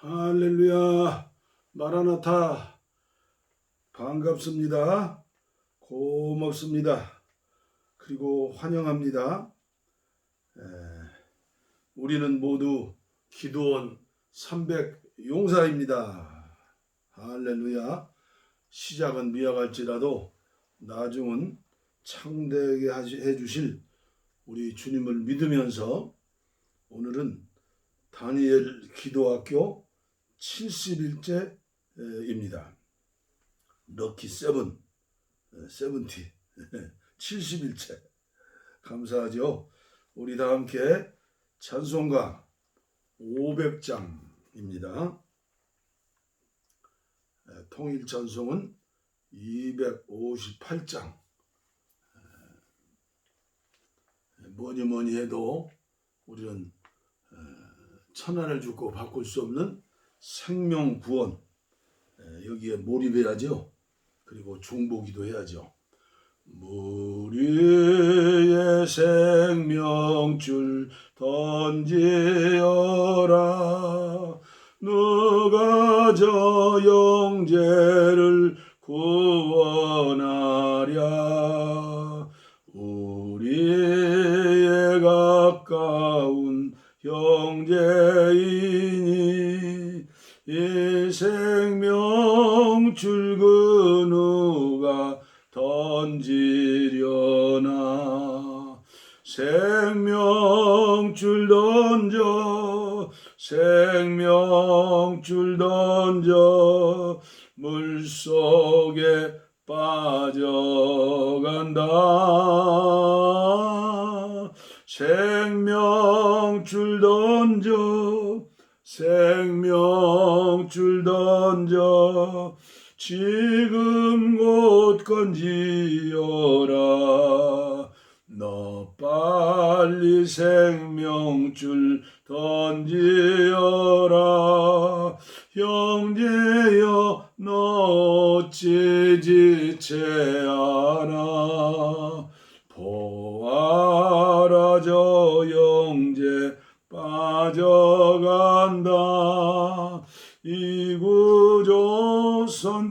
할렐루야, 마라나타, 반갑습니다. 고맙습니다. 그리고 환영합니다. 우리는 모두 기도원 300 용사입니다. 할렐루야. 시작은 미약할지라도 나중은 창대하게 해주실 우리 주님을 믿으면서 오늘은 다니엘 기도학교 70일째입니다. 럭키 세븐, 70, 70일째. 감사하죠. 우리 다 함께 찬송가 500장입니다. 통일 찬송은 258장. 뭐니 해도 우리는 천하를 주고 바꿀 수 없는 생명 구원, 여기에 몰입해야죠. 그리고 중보기도 해야죠. 무리의 생명줄 던지어라. 누가 저 영재를 구원하랴. 우리의 가까운 형제이니 이 생명줄 그 누가 던지려나. 생명줄 던져, 생명줄 던져, 물속에 빠져간다. 생명줄 던져, 생명줄 던져, 지금 곧 건지어라. 너 빨리 생명줄 던지어라. 형제여 너 어찌 지체하나. 보아라 저 형제 빠져간다. 이구조선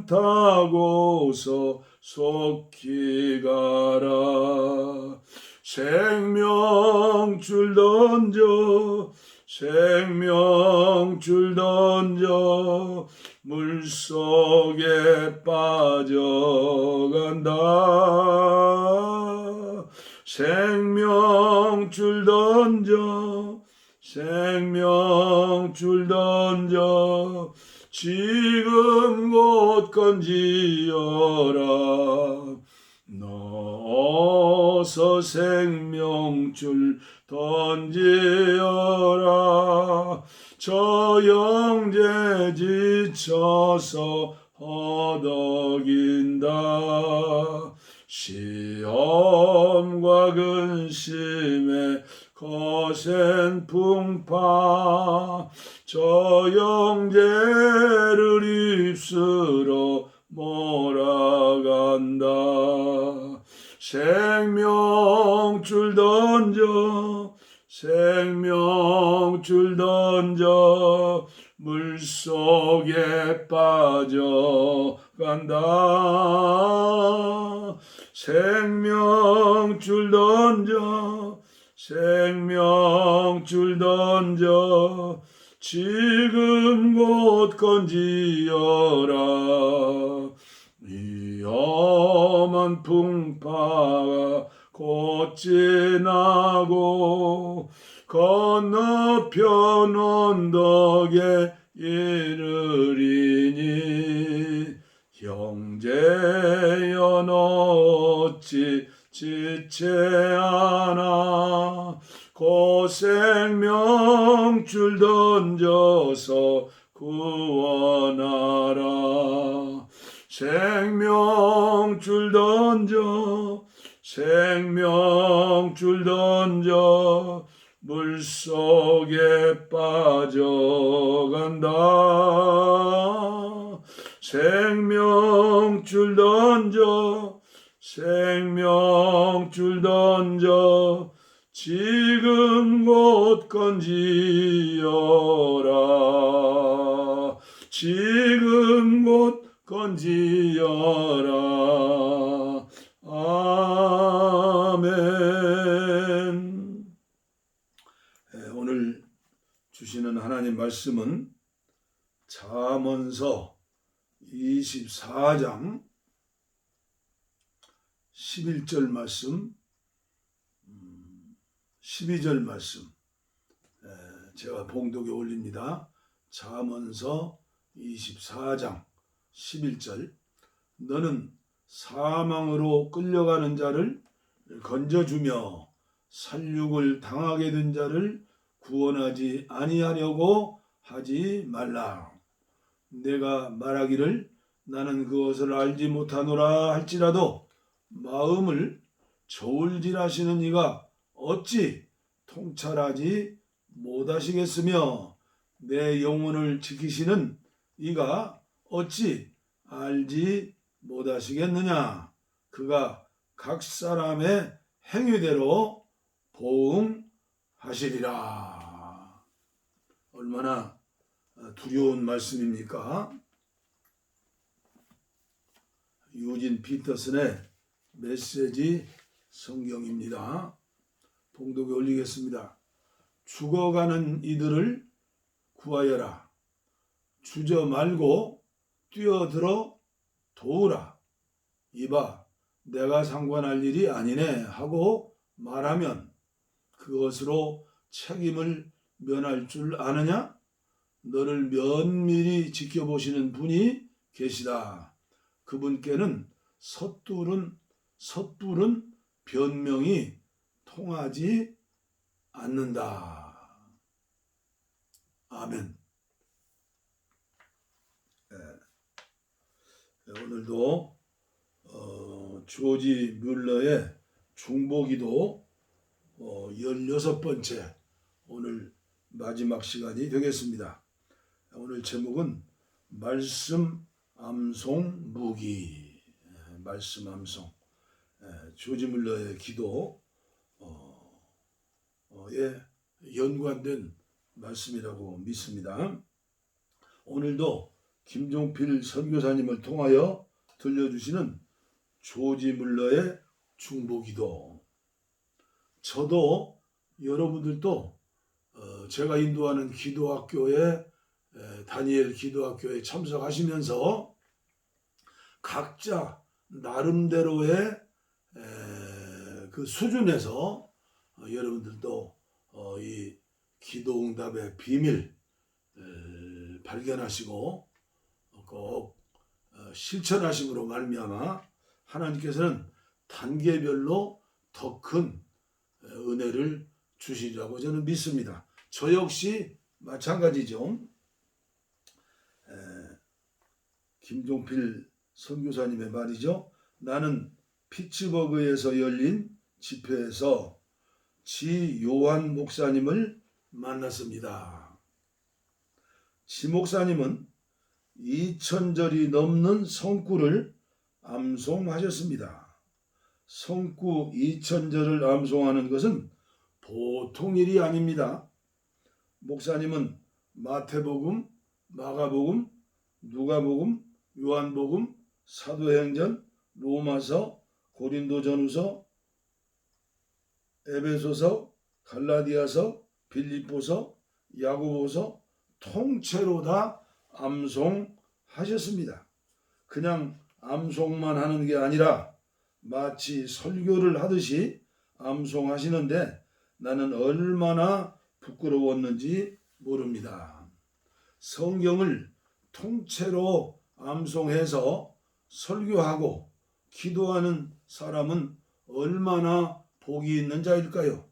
타고서 속히 가라. 생명줄 던져, 생명줄 던져, 물속에 빠져간다. 생명줄 던져, 생명줄 던져, 지금 곧 건지어라. 너 어서 생명줄 던지어라. 저 형제 지쳐서 허덕인다. 시험과 근심에 거센 풍파, 저 형제를 입술어 몰아간다. 생명줄 던져, 생명줄 던져, 물속에 빠져간다. 생명줄 던져, 생명줄 던져, 지금 곧 건지어라. 위험한 풍파가 곧 지나고 건너편 언덕에 이르리니. 형제여 너 어찌 지체하나. 곧 생명줄 던져서 구원하라. 생명줄 던져, 생명줄 던져, 물속에 빠져간다. 생명줄 던져, 생명줄 던져, 지금 곧 건지어라. 지금 곧 건지어라. 아멘. 오늘 주시는 하나님 말씀은 잠언서 24장 11절 말씀, 12절 말씀 제가 봉독에 올립니다. 잠언서 24장 11절 너는 사망으로 끌려가는 자를 건져주며 살육을 당하게 된 자를 구원하지 아니하려고 하지 말라. 내가 말하기를 나는 그것을 알지 못하노라 할지라도 마음을 저울질하시는 이가 어찌 통찰하지 못하시겠으며 내 영혼을 지키시는 이가 어찌 알지 못하시겠느냐. 그가 각 사람의 행위대로 보응하시리라. 얼마나 두려운 말씀입니까? 유진 피터슨의 메시지 성경입니다. 봉독에 올리겠습니다. 죽어가는 이들을 구하여라. 주저 말고 뛰어들어 도우라. 이봐 내가 상관할 일이 아니네 하고 말하면 그것으로 책임을 면할 줄 아느냐? 너를 면밀히 지켜보시는 분이 계시다. 그분께는 섣부른 변명이 통하지 않는다. 아멘. 오늘도 조지 뮬러의 중보기도 16번째 오늘 마지막 시간이 되겠습니다. 오늘 제목은 말씀 암송 무기. 말씀 암송. 조지 뮬러의 기도에 연관된 말씀이라고 믿습니다. 오늘도 김종필 선교사님을 통하여 들려주시는 조지 뮬러의 중보기도. 저도 여러분들도 제가 인도하는 기도학교에 다니엘 기도학교에 참석하시면서 각자 나름대로의 그 수준에서 여러분들도 이 기도응답의 비밀 발견하시고 꼭 실천하심으로 말미암아 하나님께서는 단계별로 더 큰 은혜를 주시리라고 저는 믿습니다. 저 역시 마찬가지죠. 김종필 선교사님의 말이죠. 나는 피츠버그에서 열린 집회에서 지 요한 목사님을 만났습니다. 지 목사님은 2000절이 넘는 성구를 암송하셨습니다. 성구 2000절을 암송하는 것은 보통 일이 아닙니다. 목사님은 마태복음, 마가복음, 누가복음, 요한복음, 사도행전, 로마서, 고린도전후서, 에베소서, 갈라디아서, 빌립보서, 야고보서 통째로 다 암송하셨습니다. 그냥 암송만 하는 게 아니라 마치 설교를 하듯이 암송하시는데 나는 얼마나 부끄러웠는지 모릅니다. 성경을 통째로 암송해서 설교하고 기도하는 사람은 얼마나 복이 있는 자일까요?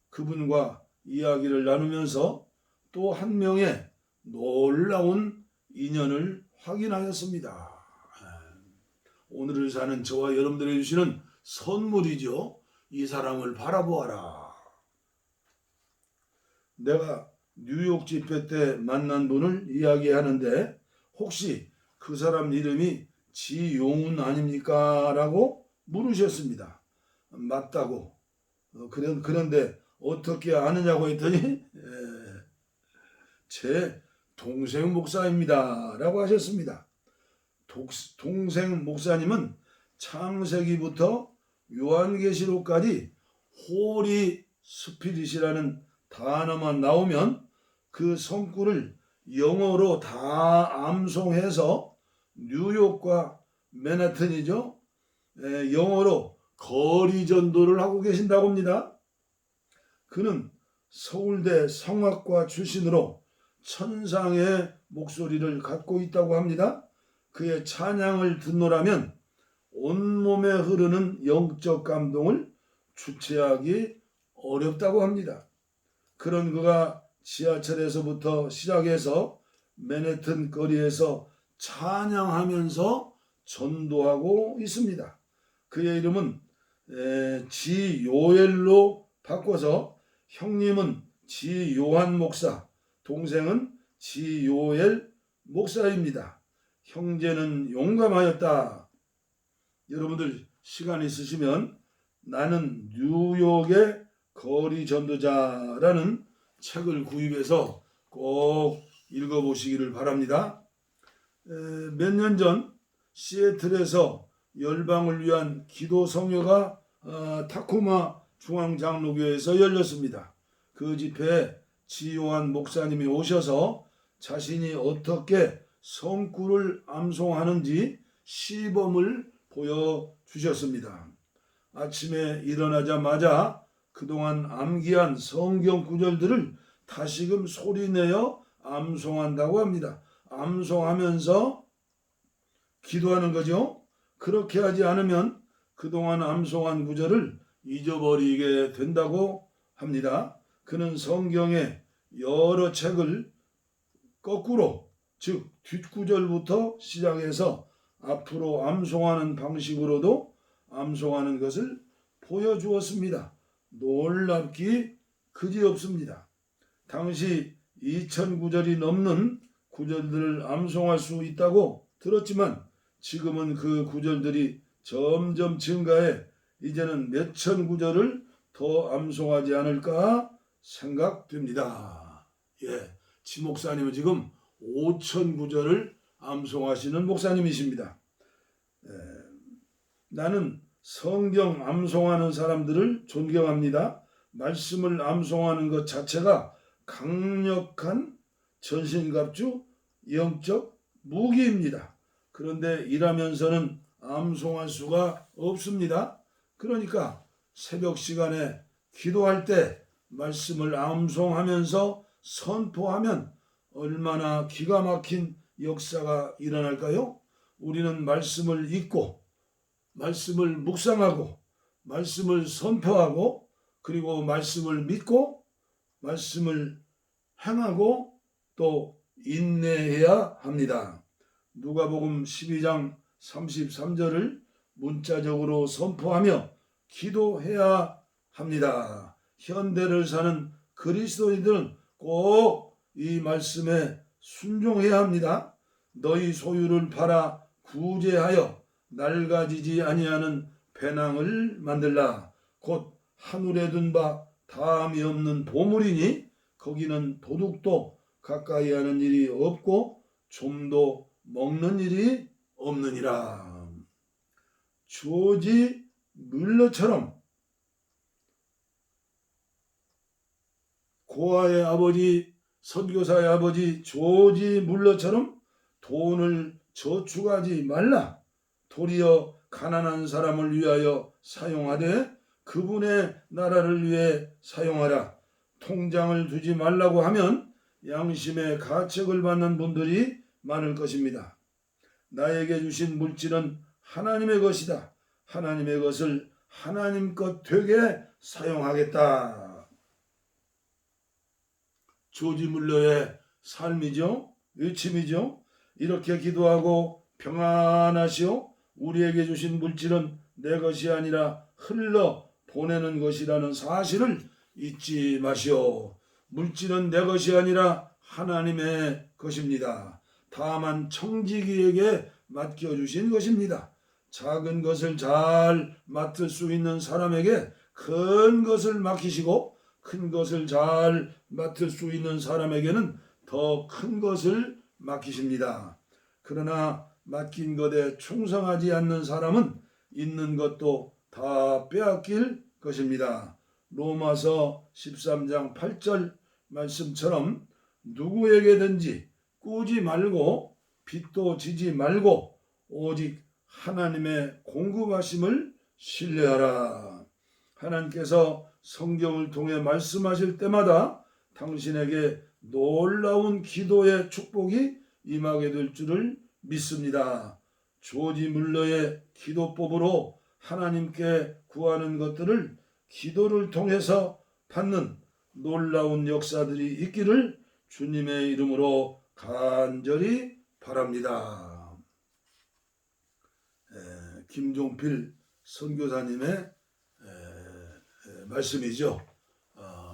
그분과 이야기를 나누면서 또 한 명의 놀라운 인연을 확인하였습니다. 오늘을 사는 저와 여러분들이 주시는 선물이죠. 이 사람을 바라보아라. 내가 뉴욕 집회 때 만난 분을 이야기하는데 혹시 그 사람 이름이 지용훈 아닙니까? 라고 물으셨습니다. 맞다고. 그런데 어떻게 아느냐고 했더니 제 동생 목사입니다 라고 하셨습니다. 동생 목사님은 창세기부터 요한계시록까지 홀리 스피릿이라는 단어만 나오면 그 성구를 영어로 다 암송해서 뉴욕과 맨하튼이죠. 영어로 거리 전도를 하고 계신다고 합니다. 그는 서울대 성악과 출신으로 천상의 목소리를 갖고 있다고 합니다. 그의 찬양을 듣노라면 온몸에 흐르는 영적 감동을 주체하기 어렵다고 합니다. 그런 그가 지하철에서부터 시작해서 맨해튼 거리에서 찬양하면서 전도하고 있습니다. 그의 이름은 지요엘로 바꿔서 형님은 지요한 목사, 동생은 지요엘 목사입니다. 형제는 용감하였다. 여러분들 시간 있으시면 나는 뉴욕의 거리 전도자라는 책을 구입해서 꼭 읽어보시기를 바랍니다. 몇 년 전 시애틀에서 열방을 위한 기도 성회가 타코마 중앙장로교회에서 열렸습니다. 그 집회에 지요한 목사님이 오셔서 자신이 어떻게 성구를 암송하는지 시범을 보여주셨습니다. 아침에 일어나자마자 그동안 암기한 성경 구절들을 다시금 소리내어 암송한다고 합니다. 암송하면서 기도하는 거죠. 그렇게 하지 않으면 그동안 암송한 구절을 잊어버리게 된다고 합니다. 그는 성경의 여러 책을 거꾸로, 즉 뒷구절부터 시작해서 앞으로 암송하는 방식으로도 암송하는 것을 보여주었습니다. 놀랍기 그지없습니다. 당시 2000구절이 넘는 구절들을 암송할 수 있다고 들었지만 지금은 그 구절들이 점점 증가해 이제는 몇천 구절을 더 암송하지 않을까 생각됩니다. 지 목사님은 지금 5000 구절을 암송하시는 목사님이십니다. 나는 성경 암송하는 사람들을 존경합니다. 말씀을 암송하는 것 자체가 강력한 전신갑주 영적 무기입니다. 그런데 일하면서는 암송할 수가 없습니다. 그러니까 새벽 시간에 기도할 때 말씀을 암송하면서 선포하면 얼마나 기가 막힌 역사가 일어날까요? 우리는 말씀을 읽고 말씀을 묵상하고 말씀을 선포하고 그리고 말씀을 믿고 말씀을 행하고 또 인내해야 합니다. 누가복음 12장 33절을 문자적으로 선포하며 기도해야 합니다. 현대를 사는 그리스도인들은 꼭 이 말씀에 순종해야 합니다. 너희 소유를 팔아 구제하여 낡아지지 아니하는 배낭을 만들라. 곧 하늘에 둔 바 다함이 없는 보물이니 거기는 도둑도 가까이 하는 일이 없고 좀도 먹는 일이 없느니라. 조지 뮬러처럼 고아의 아버지, 선교사의 아버지 조지 뮬러처럼 돈을 저축하지 말라. 도리어 가난한 사람을 위하여 사용하되 그분의 나라를 위해 사용하라. 통장을 두지 말라고 하면 양심의 가책을 받는 분들이 많을 것입니다. 나에게 주신 물질은 하나님의 것이다. 하나님의 것을 하나님 것 되게 사용하겠다. 조지 물러의 삶이죠. 외침이죠. 이렇게 기도하고 평안하시오. 우리에게 주신 물질은 내 것이 아니라 흘러 보내는 것이라는 사실을 잊지 마시오. 물질은 내 것이 아니라 하나님의 것입니다. 다만 청지기에게 맡겨주신 것입니다. 작은 것을 잘 맡을 수 있는 사람에게 큰 것을 맡기시고 큰 것을 잘 맡을 수 있는 사람에게는 더 큰 것을 맡기십니다. 그러나 맡긴 것에 충성하지 않는 사람은 있는 것도 다 빼앗길 것입니다. 로마서 13장 8절 말씀처럼 누구에게든지 꾸지 말고 빚도 지지 말고 오직 하나님의 공급하심을 신뢰하라. 하나님께서 성경을 통해 말씀하실 때마다 당신에게 놀라운 기도의 축복이 임하게 될 줄을 믿습니다. 조지 물러의 기도법으로 하나님께 구하는 것들을 기도를 통해서 받는 놀라운 역사들이 있기를 주님의 이름으로 간절히 바랍니다. 김종필 선교사님의 말씀이죠.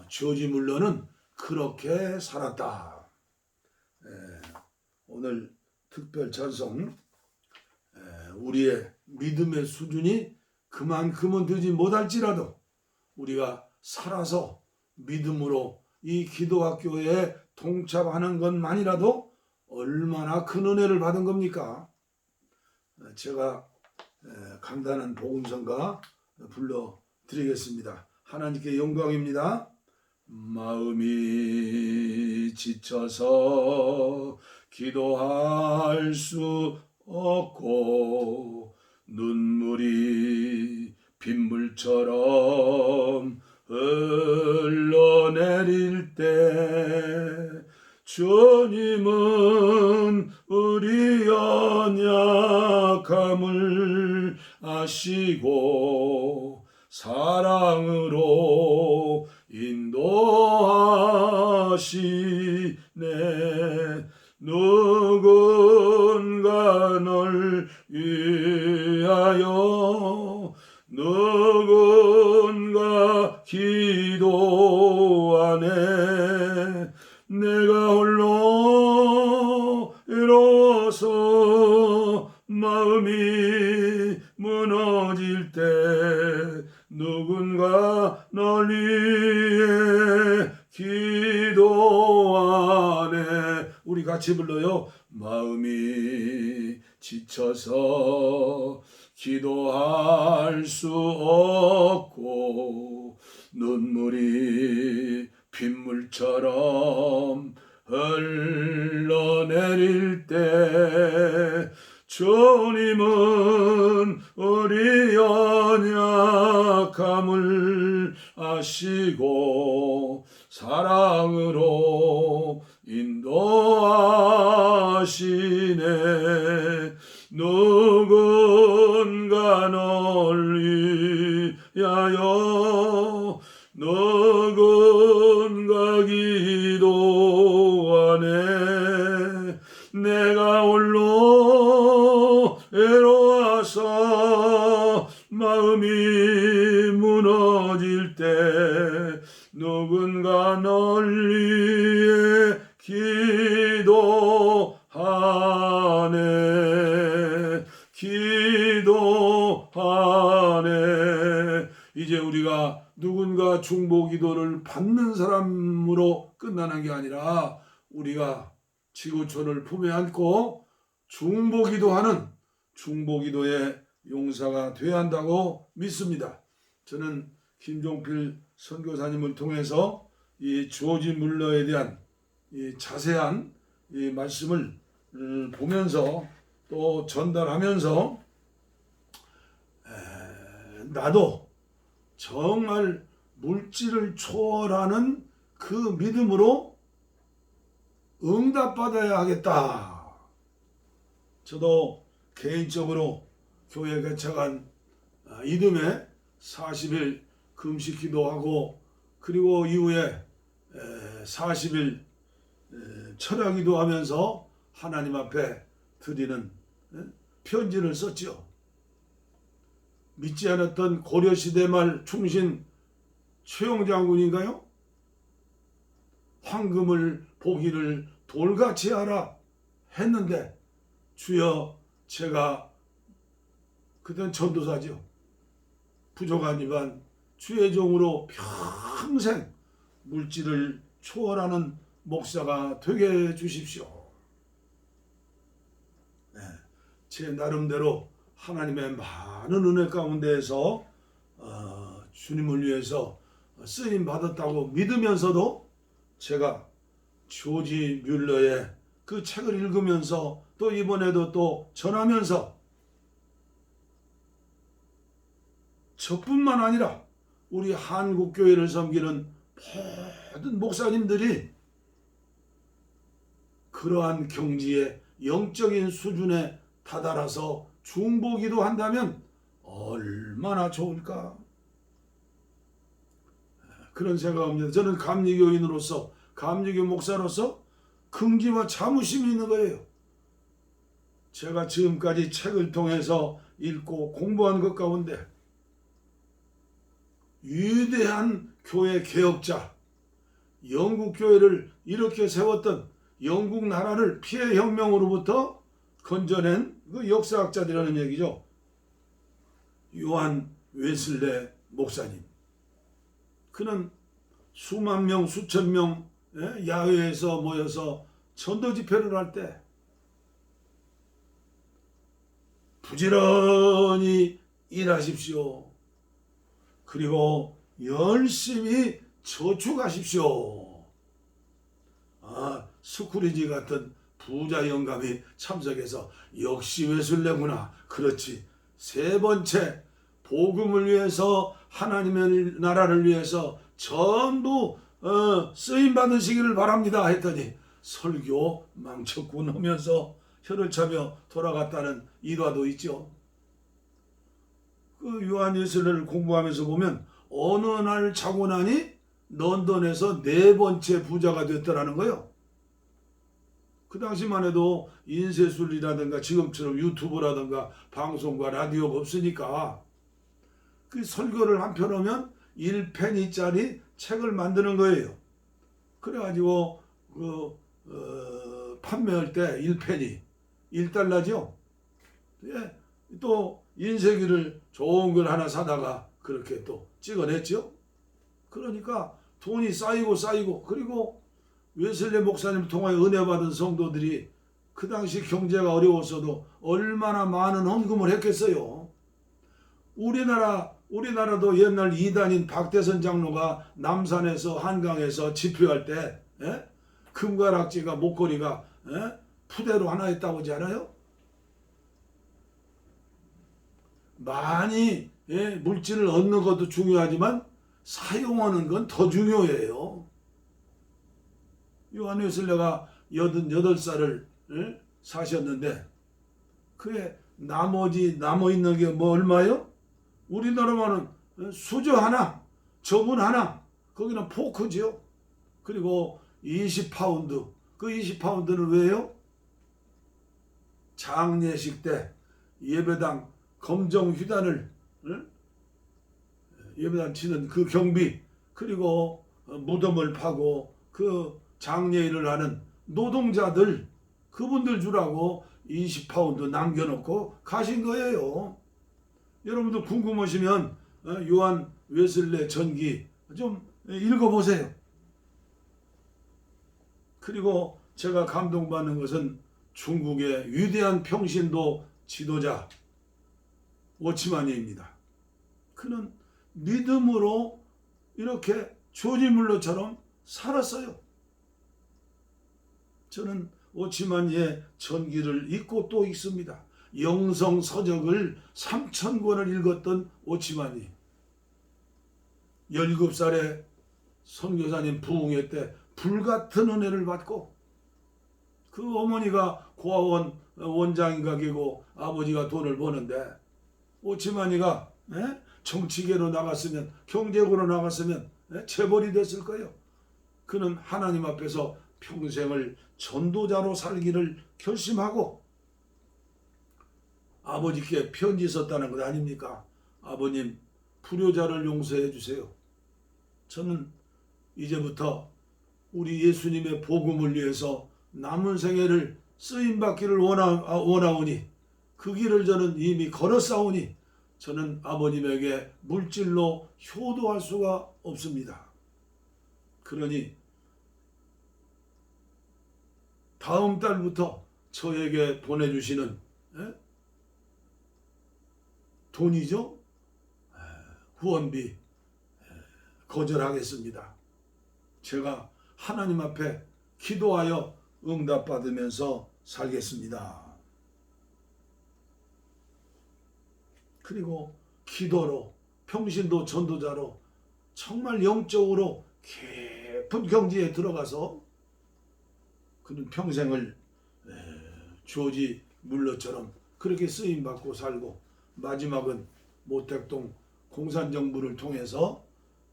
조지 물러는 그렇게 살았다. 오늘 특별 찬송, 우리의 믿음의 수준이 그만큼은 되지 못할지라도 우리가 살아서 믿음으로 이 기도학교에 동참하는 것만이라도 얼마나 큰 은혜를 받은 겁니까? 제가 간단한 복음성가 불러드리겠습니다. 하나님께 영광입니다. 마음이 지쳐서 기도할 수 없고 눈물이 빗물처럼 흘러내릴 때 주님은 우리 연약함을 아시고 사랑으로 인도하시네. 누군가 널 위하여 누군가 기도하네. 내가 홀로 외로워서 마음이 무너질 때 누군가 널 위해 기도하네. 우리 같이 불러요. 마음이 지쳐서 기도할 수 없고 눈물이 빗물처럼 흘러내릴 때 주님은 우리 연약함을 아시고 사랑으로 인도하시네. 누군가 널 위하여 누군가 기도하네. 내가 홀로 외로워서 마음이 무너질 때 누군가 널 위해 기도하네. 기도하네. 이제 우리가 누군가 중보기도를 받는 사람으로 끝나는 게 아니라 우리가 지구촌을 품에 안고 중보기도하는 중보기도의 용사가 되어야 한다고 믿습니다. 저는 김종필 선교사님을 통해서 이 조지 물러에 대한 이 자세한 이 말씀을 보면서 또 전달하면서 나도 정말 물질을 초월하는 그 믿음으로 응답받아야 하겠다. 저도 개인적으로 교회 개척한 이듬해 40일 금식 기도하고 그리고 이후에 40일 철야 기도하면서 하나님 앞에 드리는 편지를 썼죠. 믿지 않았던 고려시대 말 충신 최영장군인가요? 황금을 보기를 돌같이 하라 했는데 주여 제가 그땐 전도사죠. 부족한 입안 주의 종으로 평생 물질을 초월하는 목사가 되게 해 주십시오. 네, 제 나름대로 하나님의 많은 은혜 가운데에서 주님을 위해서 쓰임 받았다고 믿으면서도 제가 조지 뮬러의 그 책을 읽으면서 또 이번에도 또 전하면서 저뿐만 아니라 우리 한국교회를 섬기는 모든 목사님들이 그러한 경지의 영적인 수준에 다다라서 중보기도 한다면 얼마나 좋을까, 그런 생각합니다. 저는 감리교인으로서, 감리교 목사로서 긍지와 자부심이 있는 거예요. 제가 지금까지 책을 통해서 읽고 공부한 것 가운데 위대한 교회 개혁자, 영국 교회를 이렇게 세웠던, 영국 나라를 피해 혁명으로부터 건져낸 그 역사학자들이라는 얘기죠. 요한 웨슬레 목사님. 그는 수만 명, 수천 명 야외에서 모여서 전도 집회를 할 때 부지런히 일하십시오. 그리고 열심히 저축하십시오. 스쿠리지 같은 부자 영감이 참석해서 역시 웨슬레구나. 그렇지. 세 번째, 복음을 위해서, 하나님의 나라를 위해서 전부 쓰임 받으시기를 바랍니다 했더니 설교 망쳤군 하면서 혀를 차며 돌아갔다는 일화도 있죠. 그 요한 웨슬레를 공부하면서 보면 어느 날 자고 나니 런던에서 네 번째 부자가 됐더라는 거예요. 그 당시만 해도 인쇄술이라든가 지금처럼 유튜브라든가 방송과 라디오가 없으니까 그 설교를 한 편 하면 1페니짜리 책을 만드는 거예요. 그래가지고 판매할 때 1페니, 1달러죠. 예, 또 인쇄기를 좋은 걸 하나 사다가 그렇게 또 찍어냈죠. 그러니까 돈이 쌓이고 그리고 웨슬레 목사님 통하여 은혜 받은 성도들이 그 당시 경제가 어려웠어도 얼마나 많은 헌금을 했겠어요. 우리나라도 옛날 이단인 박대선 장로가 남산에서 한강에서 집회할 때 금가락지가 목걸이가 푸대로 하나 있다고 하지 않아요? 많이 물질을 얻는 것도 중요하지만 사용하는 건 더 중요해요. 요한 웨슬레가 88살을 사셨는데 그에 나머지 남아있는 게 뭐 얼마요? 우리나라만은 수저 하나, 저문 하나, 거기는 포크지요. 그리고 20파운드, 그 20파운드는 왜요? 장례식 때 예배당 검정 휘단을 예배당 치는 그 경비, 그리고 무덤을 파고 그 장례일을 하는 노동자들, 그분들 주라고 20파운드 남겨놓고 가신 거예요. 여러분도 궁금하시면 요한 웨슬레 전기 좀 읽어보세요. 그리고 제가 감동받는 것은 중국의 위대한 평신도 지도자 워치마니입니다. 그는 믿음으로 이렇게 조지 뮬러처럼 살았어요. 저는 워치마니의 전기를 읽고 또 읽습니다. 영성 서적을 3,000권을 읽었던 워치마니. 17살에 선교사님 부흥회 때 불같은 은혜를 받고 그 어머니가 고아원 원장인가 계고 아버지가 돈을 버는데 워치마니가 정치계로 나갔으면, 경제계로 나갔으면 재벌이 됐을 거예요. 그는 하나님 앞에서 평생을 전도자로 살기를 결심하고 아버지께 편지 썼다는 것 아닙니까? 아버님, 불효자를 용서해 주세요. 저는 이제부터 우리 예수님의 복음을 위해서 남은 생애를 쓰임받기를 원하오니 그 길을 저는 이미 걸어싸우니 저는 아버님에게 물질로 효도할 수가 없습니다. 그러니 다음 달부터 저에게 보내주시는 돈이죠. 후원비 거절하겠습니다. 제가 하나님 앞에 기도하여 응답받으면서 살겠습니다. 그리고 기도로 평신도 전도자로 정말 영적으로 깊은 경지에 들어가서 그는 평생을 조지 물러처럼 그렇게 쓰임받고 살고 마지막은 모택동 공산정부를 통해서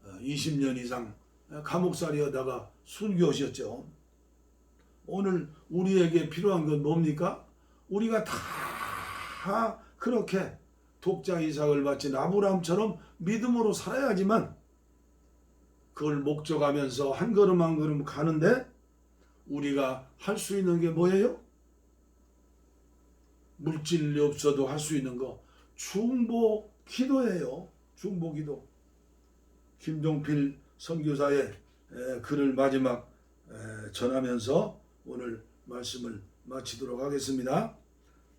20년 이상 감옥살이 하다가 순교하셨죠. 오늘 우리에게 필요한 건 뭡니까? 우리가 다 그렇게 독자 이삭을 바친 아브라함처럼 믿음으로 살아야지만 그걸 목적하면서 한 걸음 한 걸음 가는데 우리가 할 수 있는 게 뭐예요? 물질이 없어도 할 수 있는 거 중보 기도예요. 중보 기도. 김종필 선교사의 글을 마지막 전하면서 오늘 말씀을 마치도록 하겠습니다.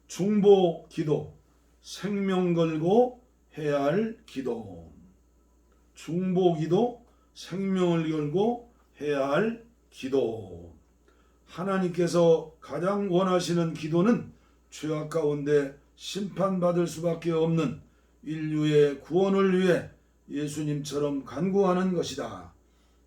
중보 기도, 생명 걸고 해야 할 기도. 중보 기도, 생명을 걸고 해야 할 기도. 하나님께서 가장 원하시는 기도는 죄악 가운데 심판받을 수밖에 없는 인류의 구원을 위해 예수님처럼 간구하는 것이다.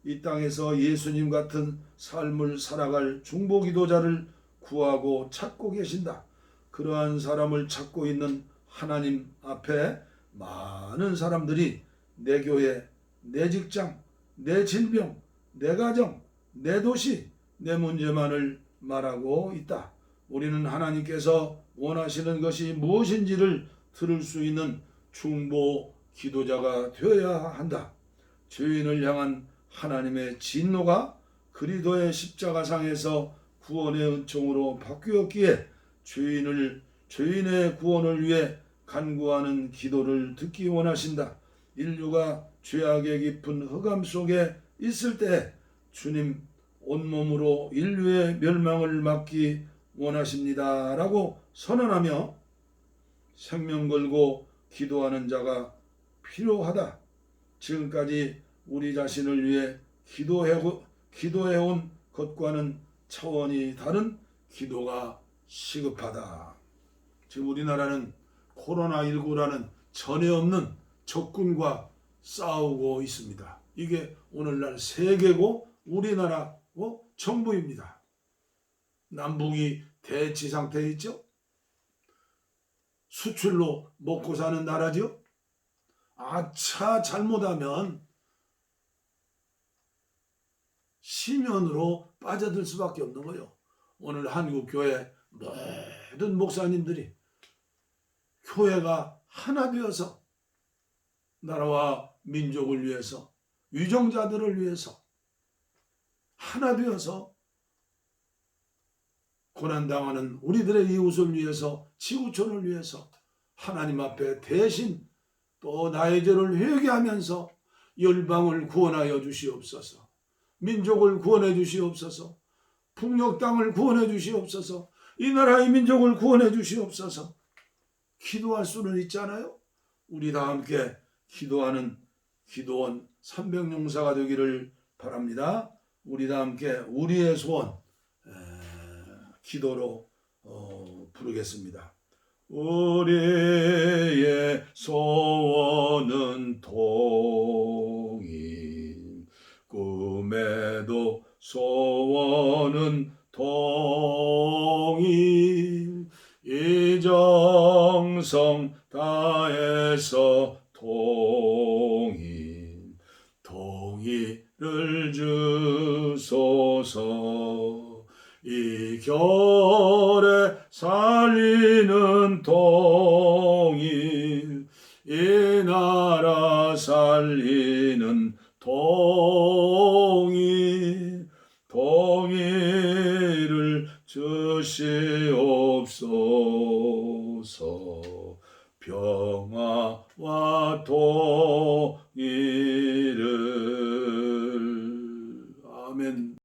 이 땅에서 예수님 같은 삶을 살아갈 중보 기도자를 구하고 찾고 계신다. 그러한 사람을 찾고 있는 하나님 앞에 많은 사람들이 내 교회, 내 직장, 내 질병, 내 가정, 내 도시, 내 문제만을 말하고 있다. 우리는 하나님께서 원하시는 것이 무엇인지를 들을 수 있는 중보 기도자가 되어야 한다. 죄인을 향한 하나님의 진노가 그리스도의 십자가상에서 구원의 은총으로 바뀌었기에 죄인의 구원을 위해 간구하는 기도를 듣기 원하신다. 인류가 죄악의 깊은 흑암 속에 있을 때 주님 온몸으로 인류의 멸망을 막기 원하십니다. 라고 선언하며 생명 걸고 기도하는 자가 필요하다. 지금까지 우리 자신을 위해 기도해온 것과는 차원이 다른 기도가 시급하다. 지금 우리나라는 코로나19라는 전에 없는 적군과 싸우고 있습니다. 이게 오늘날 세계고 우리나라고 정부입니다. 남북이 대치 상태에 있죠. 수출로 먹고 사는 나라죠. 아차 잘못하면 심연으로 빠져들 수밖에 없는 거예요. 오늘 한국교회 모든 목사님들이 교회가 하나 되어서 나라와 민족을 위해서 위정자들을 위해서 하나 되어서 고난당하는 우리들의 이웃을 위해서 지구촌을 위해서 하나님 앞에 대신 또 나의 죄를 회개하면서 열방을 구원하여 주시옵소서. 민족을 구원해 주시옵소서. 북녘 땅을 구원해 주시옵소서. 이 나라의 민족을 구원해 주시옵소서. 기도할 수는 있잖아요. 우리 다 함께 기도하는 기도원 300용사가 되기를 바랍니다. 우리 다 함께 우리의 소원 기도로 부르겠습니다. 우리의 소원은 동인, 꿈에도 소원은 동인, 이정성 다해서 동인, 동의를 주소서. 이 겨울에 살리는 동인, 이 나라 살리는 동인, 동의를 주시